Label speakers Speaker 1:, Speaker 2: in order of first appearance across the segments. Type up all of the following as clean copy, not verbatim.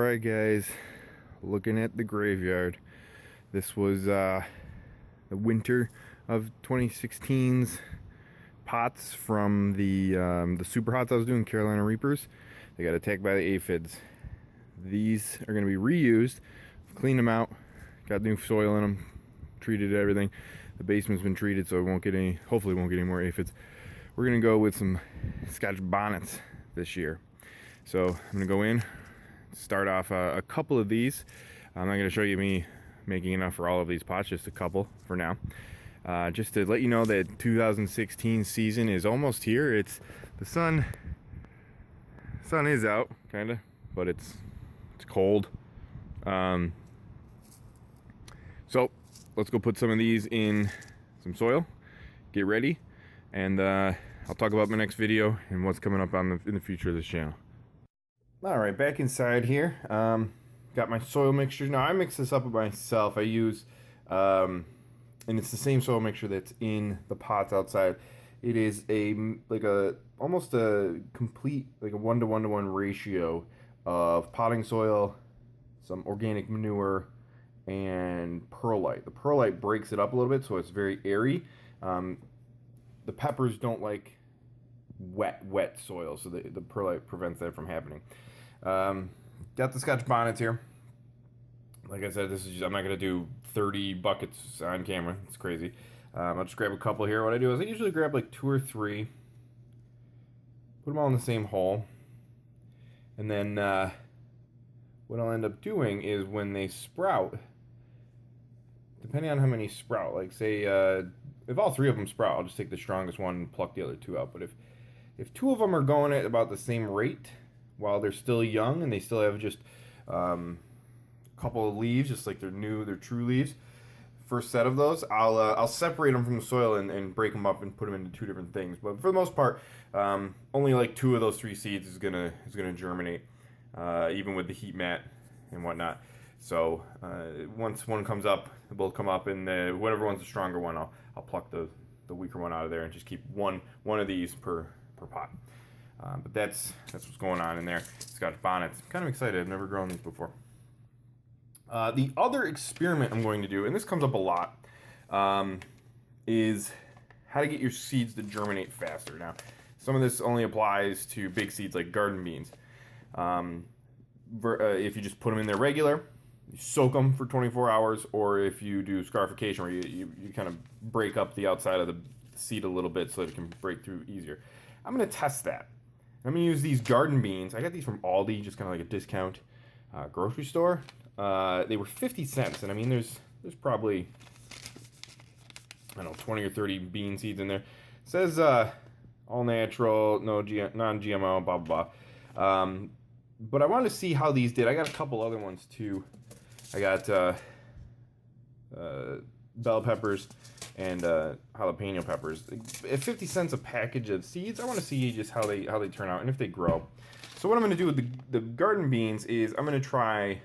Speaker 1: Alright guys, looking at the graveyard. This was the winter of 2016's pots from the super hots I was doing, Carolina Reapers. They got attacked by the aphids. These are going to be reused. Cleaned them out, got new soil in them, treated everything. The basement's been treated so it won't get any, hopefully won't get any more aphids. We're going to go with some Scotch bonnets this year. So I'm going to go in, start off a couple of these. I'm not going to show you me making enough for all of these pots, just a couple for now. Just to let you know that 2016 season is almost here. It's the sun is out, kind of, but it's cold. So let's go put some of these in some soil, get ready, and I'll talk about my next video and what's coming up in the future of this channel. Alright, back inside here. Got my soil mixture. Now I mix this up myself. I use, and it's the same soil mixture that's in the pots outside. It is almost a complete, like a 1-to-1-to-1 ratio of potting soil, some organic manure, and perlite. The perlite breaks it up a little bit, so it's very airy. The peppers don't like wet soil, so the perlite prevents that from happening. Got the Scotch bonnets here. Like I said, I'm not going to do 30 buckets on camera. It's crazy. I'll just grab a couple here. What I do is I usually grab like 2 or 3, put them all in the same hole, and then what I'll end up doing is when they sprout, depending on how many sprout, like say if all 3 of them sprout, I'll just take the strongest one and pluck the other 2 out. But if 2 of them are going at about the same rate while they're still young and they still have just a couple of leaves, just like they're true leaves, first set of those, I'll separate them from the soil and break them up and put them into 2 different things. But for the most part, only like 2 of those 3 seeds is gonna germinate, even with the heat mat and whatnot. So once one comes up, they both come up, and whatever one's the stronger one, I'll pluck the weaker one out of there and just keep one of these per pot. But that's what's going on in there. Scotch bonnets. I'm kind of excited. I've never grown these before. The other experiment I'm going to do, and this comes up a lot, is how to get your seeds to germinate faster. Now, some of this only applies to big seeds like garden beans. If you just put them in there regular, you soak them for 24 hours, or if you do scarification, where you kind of break up the outside of the seed a little bit so that it can break through easier. I'm going to test that. I'm going to use these garden beans. I got these from Aldi, just kind of like a discount grocery store. They were 50 cents, and I mean, there's probably, I don't know, 20 or 30 bean seeds in there. It says all natural, non-GMO, blah, blah, blah. But I wanted to see how these did. I got a couple other ones, too. I got bell peppers and jalapeno peppers. At 50 cents a package of seeds, I want to see just how they turn out and if they grow. So what I'm going to do with the garden beans is I'm going to try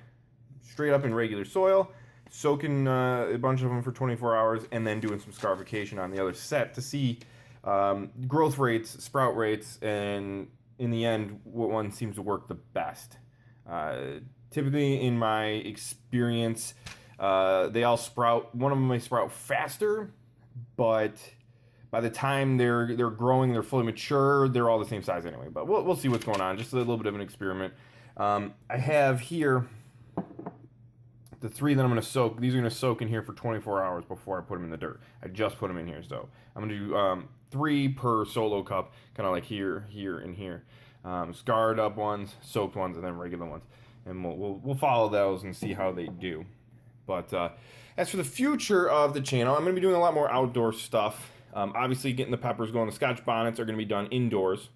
Speaker 1: straight up in regular soil, soaking a bunch of them for 24 hours, and then doing some scarification on the other set to see growth rates, sprout rates, and in the end, what one seems to work the best. Typically, in my experience, they all sprout. One of them may sprout faster, but by the time they're growing, they're fully mature, they're all the same size anyway. But we'll see what's going on. Just a little bit of an experiment. I have here the 3 that I'm going to soak. These are going to soak in here for 24 hours before I put them in the dirt. I just put them in here, so I'm going to do 3 per solo cup, kind of like here, and here. Scarred up ones, soaked ones, and then regular ones. And we'll follow those and see how they do. But as for the future of the channel, I'm going to be doing a lot more outdoor stuff. Obviously, getting the peppers going. The Scotch bonnets are going to be done indoors.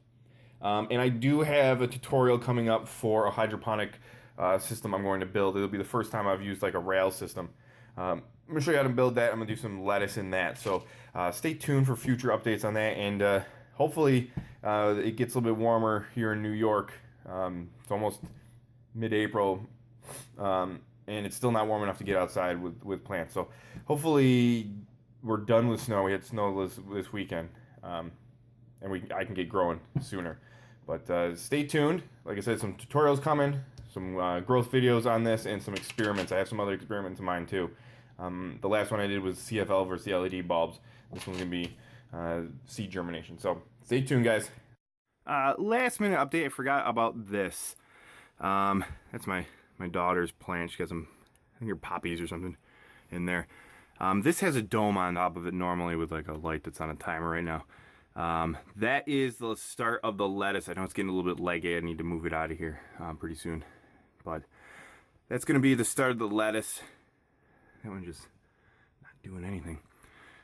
Speaker 1: And I do have a tutorial coming up for a hydroponic system I'm going to build. It'll be the first time I've used like a rail system. I'm going to show you how to build that. I'm going to do some lettuce in that. So stay tuned for future updates on that. And hopefully it gets a little bit warmer here in New York. It's almost mid-April. And it's still not warm enough to get outside with plants. So hopefully we're done with snow. We had snow this weekend. And I can get growing sooner. But stay tuned. Like I said, some tutorials coming, some growth videos on this, and some experiments. I have some other experiments in mind too. The last one I did was CFL versus the LED bulbs. This one's gonna be seed germination. So stay tuned, guys. Last minute update. I forgot about this. That's my daughter's plant. She got some, I think, her poppies or something in there. This has a dome on top of it normally with like a light that's on a timer right now. That is the start of the lettuce. I know it's getting a little bit leggy. I need to move it out of here pretty soon. But that's going to be the start of the lettuce. That one just not doing anything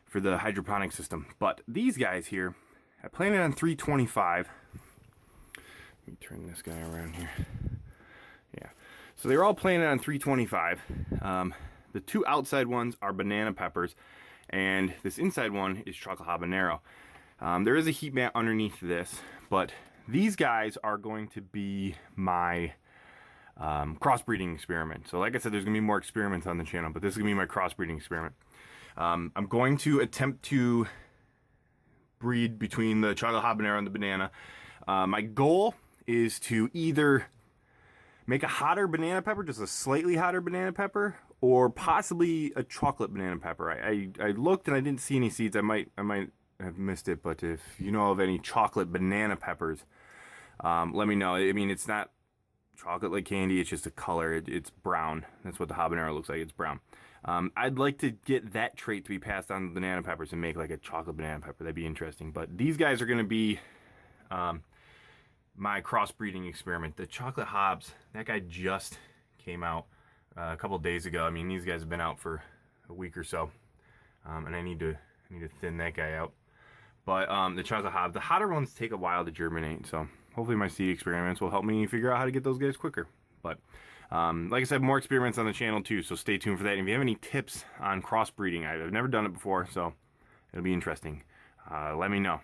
Speaker 1: for the hydroponic system. But these guys here, I planted on 325. Let me turn this guy around here. Yeah. So they were all planted on 325. The two outside ones are banana peppers, and this inside one is chocolate habanero. There is a heat mat underneath this, but these guys are going to be my crossbreeding experiment. So like I said, there's going to be more experiments on the channel, but this is going to be my crossbreeding experiment. I'm going to attempt to breed between the chocolate habanero and the banana. My goal is to either make a hotter banana pepper, just a slightly hotter banana pepper, or possibly a chocolate banana pepper. I looked and I didn't see any seeds. I might have missed it, but if you know of any chocolate banana peppers, let me know. I mean, it's not chocolate like candy, it's just a color. It's brown. That's what the habanero looks like. It's brown. I'd like to get that trait to be passed on to banana peppers and make like a chocolate banana pepper. That'd be interesting. But these guys are going to be my crossbreeding experiment. The chocolate hobs, that guy just came out a couple days ago. I mean, these guys have been out for a week or so, and I need to thin that guy out. But the chocolate hob, the hotter ones take a while to germinate, so hopefully my seed experiments will help me figure out how to get those guys quicker. But like I said, more experiments on the channel too, so stay tuned for that. And if you have any tips on crossbreeding, I've never done it before, so it'll be interesting. Let me know.